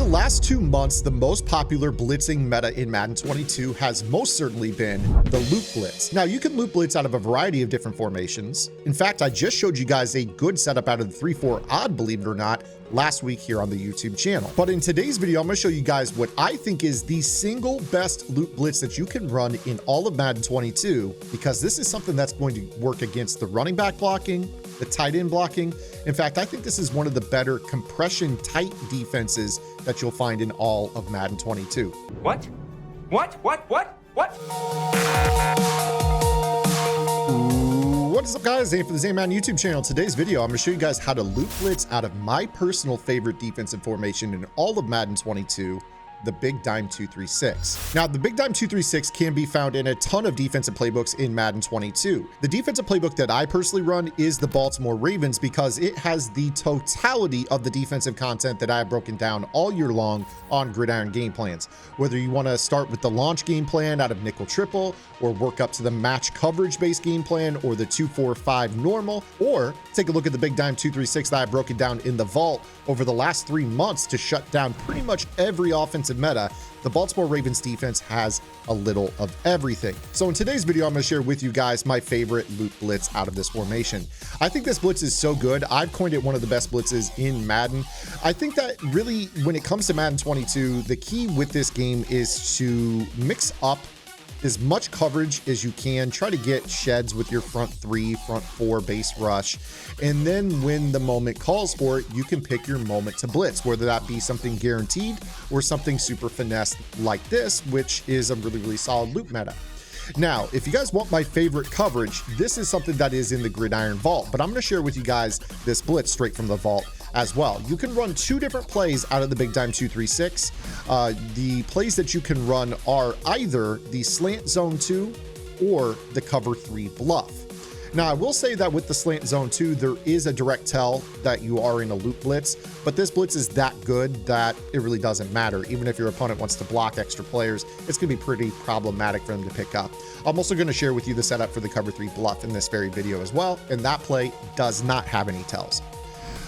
last 2 months, the most popular blitzing meta in Madden 22 has most certainly been the loop blitz. Now, you can loop blitz out of a variety of different formations. In fact, I just showed you guys a good setup out of the 3-4 odd, believe it or not, last week here on the YouTube channel. But in today's video, I'm going to show you guys what I think is the single best loop blitz that you can run in all of Madden 22, because this is something that's going to work against the running back blocking, the tight end blocking. In fact, I think this is one of the better compression tight defenses that you'll find in all of Madden 22. What? What is up, guys? Zane for the Zane Madden YouTube channel. Today's video, I'm going to show you guys how to loop blitz out of my personal favorite defensive formation in all of Madden 22, the Big Dime 236. Now, the Big Dime 236 can be found in a ton of defensive playbooks in Madden 22. The defensive playbook that I personally run is the Baltimore Ravens because it has the totality of the defensive content that I have broken down all year long on Gridiron game plans. Whether you want to start with the launch game plan out of nickel triple, or work up to the match coverage based game plan, or the 2-4-5 normal, or take a look at the Big Dime 236 that I broke it down in the vault over the last 3 months to shut down pretty much every offensive meta. The Baltimore Ravens defense has a little of everything. So in today's video, I'm going to share with you guys my favorite loop blitz out of this formation. I think this blitz is so good. I've coined it one of the best blitzes in Madden. I think that really, when it comes to Madden 22, the key with this game is to mix up as much coverage as you can. Try to get sheds with your front 3, front 4 base rush. And then when the moment calls for it, you can pick your moment to blitz, whether that be something guaranteed or something super finesse like this, which is a really, really solid loop meta. Now, if you guys want my favorite coverage, this is something that is in the Gridiron Vault, but I'm going to share with you guys this blitz straight from the vault as well. You can run 2 different plays out of the Big Dime 236. The plays that you can run are either the slant zone 2 or the cover 3 bluff. Now, I will say that with the slant zone 2, there is a direct tell that you are in a loop blitz, but this blitz is that good that it really doesn't matter. Even if your opponent wants to block extra players, it's going to be pretty problematic for them to pick up. I'm also going to share with you the setup for the cover 3 bluff in this very video as well, and that play does not have any tells.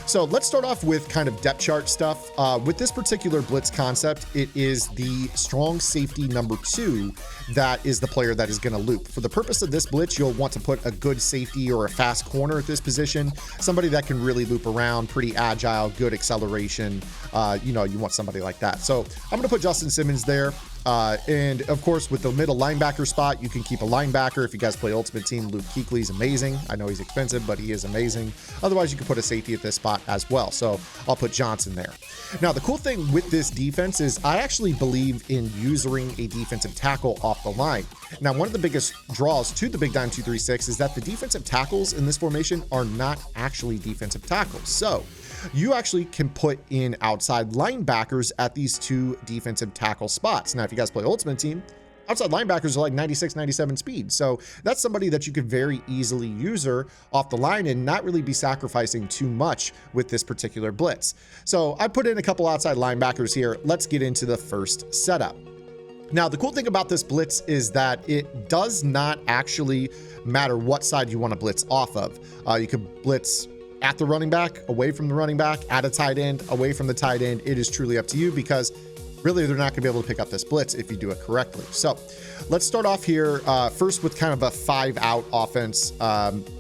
So let's start off with kind of depth chart stuff. With this particular blitz concept, it is the strong safety number 2 that is the player that is going to loop. For the purpose of this blitz, you'll want to put a good safety or a fast corner at this position, somebody that can really loop around, pretty agile, good acceleration. You want somebody like that. So I'm going to put Justin Simmons there. And of course, with the middle linebacker spot, you can keep a linebacker. If you guys play Ultimate Team, Luke Kuechly is amazing. I know he's expensive, but he is amazing. Otherwise, you can put a safety at this spot as well. So I'll put Johnson there. Now, the cool thing with this defense is I actually believe in using a defensive tackle off the line. Now, one of the biggest draws to the Big Dime 236 is that the defensive tackles in this formation are not actually defensive tackles. So you actually can put in outside linebackers at these 2 defensive tackle spots. Now, if you guys play Ultimate Team, outside linebackers are like 96, 97 speed. So that's somebody that you could very easily use her off the line and not really be sacrificing too much with this particular blitz. So I put in a couple outside linebackers here. Let's get into the first setup. Now, the cool thing about this blitz is that it does not actually matter what side you want to blitz off of. You could blitz at the running back, away from the running back, at a tight end, away from the tight end. It is truly up to you because really they're not going to be able to pick up this blitz if you do it correctly. So let's start off here first with kind of a 5-out offense,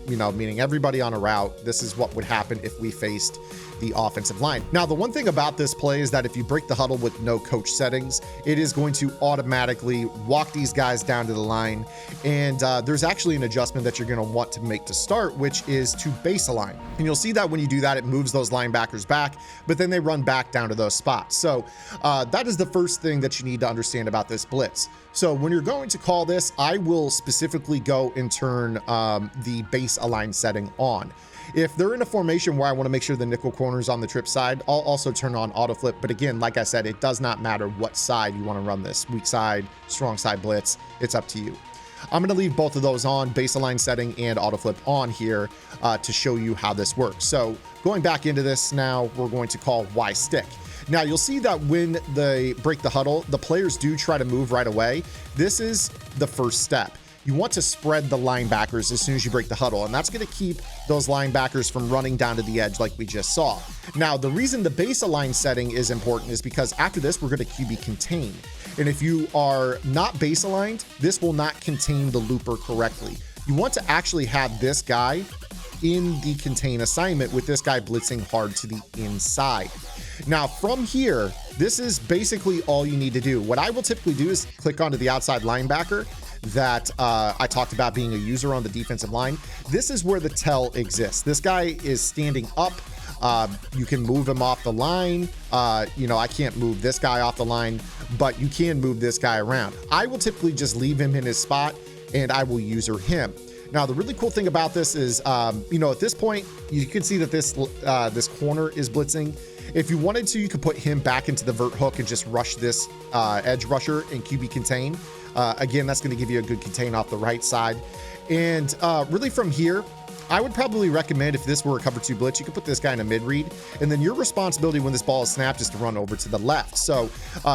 meaning everybody on a route. This is what would happen if we faced the offensive line. Now, the one thing about this play is that if you break the huddle with no coach settings, it is going to automatically walk these guys down to the line. And there's actually an adjustment that you're going to want to make to start, which is to base align. And you'll see that when you do that, it moves those linebackers back, but then they run back down to those spots. So that is the first thing that you need to understand about this blitz. So when you're going to call this, I will specifically go and turn the base align setting on. If they're in a formation where I want to make sure the nickel corner is on the trip side, I'll also turn on auto flip. But again, like I said, it does not matter what side you want to run this, weak side, strong side blitz, it's up to you. I'm going to leave both of those on, base align setting and auto flip on here to show you how this works. So going back into this now, we're going to call Y stick. Now you'll see that when they break the huddle, the players do try to move right away. This is the first step. you want to spread the linebackers as soon as you break the huddle, and that's going to keep those linebackers from running down to the edge like we just saw. Now, the reason the base align setting is important is because after this, we're going to QB contain. And if you are not base aligned, this will not contain the looper correctly. You want to actually have this guy in the contain assignment with this guy blitzing hard to the inside. Now from here, this is basically all you need to do. What I will typically do is click onto the outside linebacker that I talked about being a user on the defensive line. This is where the tell exists. This guy is standing up. You can move him off the line. I can't move this guy off the line, but you can move this guy around. I will typically just leave him in his spot and I will user him. Now, the really cool thing about this is, at this point, you can see that this corner is blitzing. If you wanted to, you could put him back into the vert hook and just rush this edge rusher and QB contain. Again, that's going to give you a good contain off the right side. And really from here, I would probably recommend if this were a cover 2 blitz, you could put this guy in a mid read, and then your responsibility when this ball is snapped is to run over to the left. So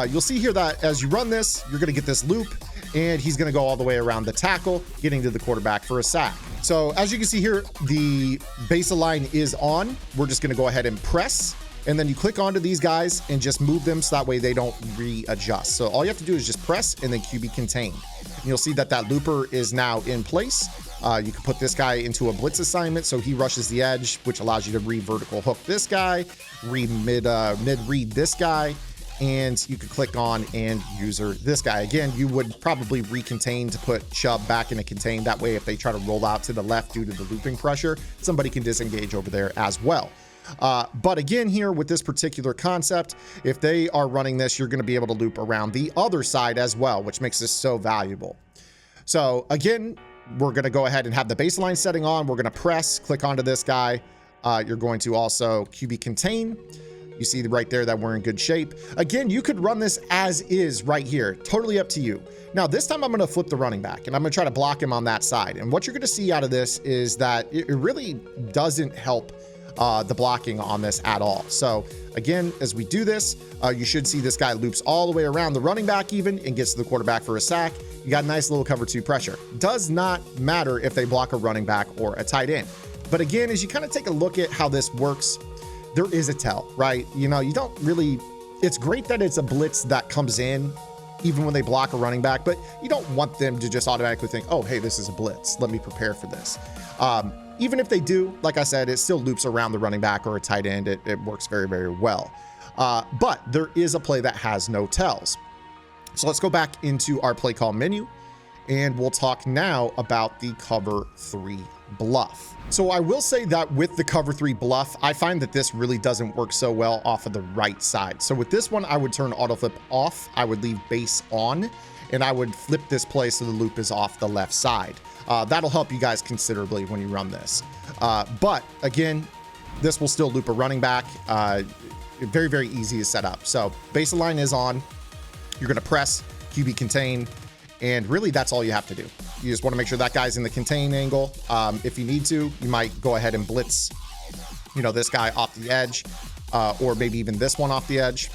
you'll see here that as you run this, you're going to get this loop, and he's going to go all the way around the tackle, getting to the quarterback for a sack. So as you can see here, the base line is on. We're just going to go ahead and press, and then you click onto these guys and just move them so that way they don't readjust. So all you have to do is just press and then QB contain. And you'll see that that looper is now in place. You can put this guy into a blitz assignment so he rushes the edge, which allows you to re-vertical hook this guy, mid-read this guy, and you could click on and user this guy. Again, you would probably recontain to put Chubb back in a contain. That way, if they try to roll out to the left due to the looping pressure, somebody can disengage over there as well. But again, here with this particular concept, if they are running this, you're going to be able to loop around the other side as well, which makes this so valuable. So again, we're going to go ahead and have the baseline setting on. We're going to press, click onto this guy. You're going to also QB contain. You see right there that we're in good shape. Again, you could run this as is right here. Totally up to you. Now, this time I'm going to flip the running back and I'm going to try to block him on that side. And what you're going to see out of this is that it really doesn't help the blocking on this at all. So again, as we do this, you should see this guy loops all the way around the running back even and gets to the quarterback for a sack. You got a nice little cover 2 pressure. Does not matter if they block a running back or a tight end. But again, as you kind of take a look at how this works, there is a tell, right? You don't really, it's great that it's a blitz that comes in even when they block a running back, but you don't want them to just automatically think, oh, hey, this is a blitz. Let me prepare for this. Even if they do, like I said, it still loops around the running back or a tight end. It works very, very well. But there is a play that has no tells. So let's go back into our play call menu and we'll talk now about the cover 3 bluff. So I will say that with the cover 3 bluff, I find that this really doesn't work so well off of the right side. So with this one, I would turn auto flip off. I would leave base on, and I would flip this play so the loop is off the left side. That'll help you guys considerably when you run this. But again, this will still loop a running back. Very, very easy to set up. So baseline is on. You're going to press QB contain, and really that's all you have to do. You just want to make sure that guy's in the contain angle. If you need to, you might go ahead and blitz, this guy off the edge, or maybe even this one off the edge.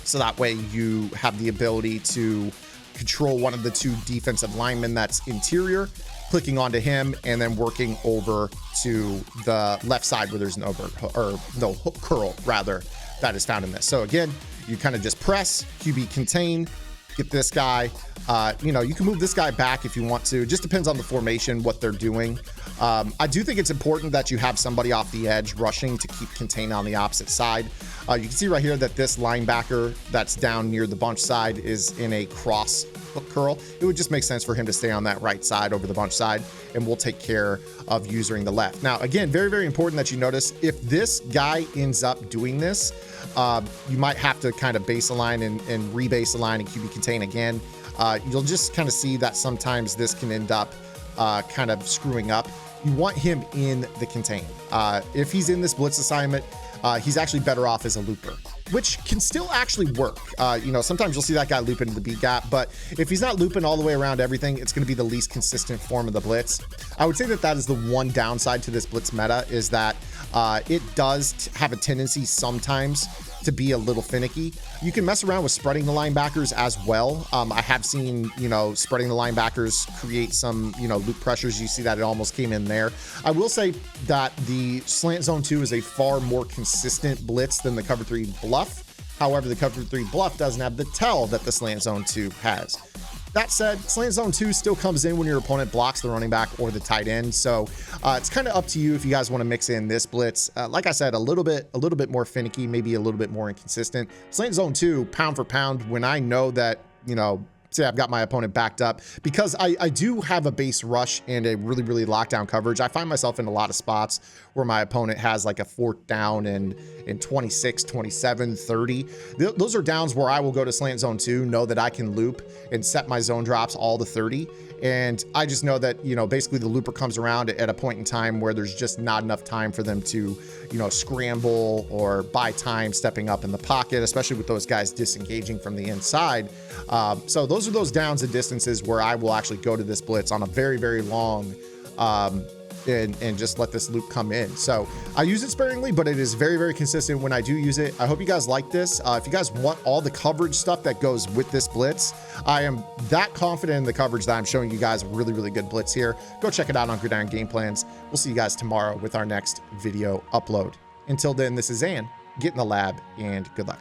So that way you have the ability to control one of the 2 defensive linemen that's interior, clicking onto him and then working over to the left side where there's no hook curl rather that is found in this. So again, you kind of just press QB contain, get this guy. You can move this guy back if you want to. It just depends on the formation, what they're doing. I do think it's important that you have somebody off the edge rushing to keep contain on the opposite side. You can see right here that this linebacker that's down near the bunch side is in a cross hook curl. It would just make sense for him to stay on that right side over the bunch side, and we'll take care of using the left. Now, again, very, very important that you notice if this guy ends up doing this, you might have to kind of base align and re-base align and QB contain again. You'll just kind of see that sometimes this can end up kind of screwing up. You want him in the contain. If he's in this blitz assignment, he's actually better off as a looper, which can still actually work. Sometimes you'll see that guy loop into the B gap, but if he's not looping all the way around everything, it's going to be the least consistent form of the blitz. I would say that is the one downside to this blitz meta, is that it does have a tendency sometimes to be a little finicky. You can mess around with spreading the linebackers as well. I have seen, you know, spreading the linebackers create some, you know, loop pressures. You see that it almost came in there. I will say that the slant zone 2 is a far more consistent blitz than the cover 3 bluff. However, the cover 3 bluff doesn't have the tell that the slant zone 2 has. That said, slant zone 2 still comes in when your opponent blocks the running back or the tight end. So it's kind of up to you if you guys want to mix in this blitz. Like I said, a little bit more finicky, maybe a little bit more inconsistent. Slant zone 2, pound for pound, when I know that, you know, say I've got my opponent backed up, because I do have a base rush and a really lockdown coverage. I find myself in a lot of spots where my opponent has like a 4th down and 26, 27, 30. Those are downs where I will go to slant zone 2, know that I can loop and set my zone drops all to 30. And I just know that, you know, basically the looper comes around at a point in time where there's just not enough time for them to, you know, scramble or buy time stepping up in the pocket, especially with those guys disengaging from the inside. So those are those downs and distances where I will actually go to this blitz on a very long and just let this loop come in. So I use it sparingly, but it is very consistent when I do use it. I hope you guys like this. If you guys want all the coverage stuff that goes with this blitz, I am that confident in the coverage that I'm showing you guys a really good blitz here. Go check it out on Gridiron Game Plans. We'll see you guys tomorrow with our next video upload. Until then, this is Zan. Get in the lab and good luck.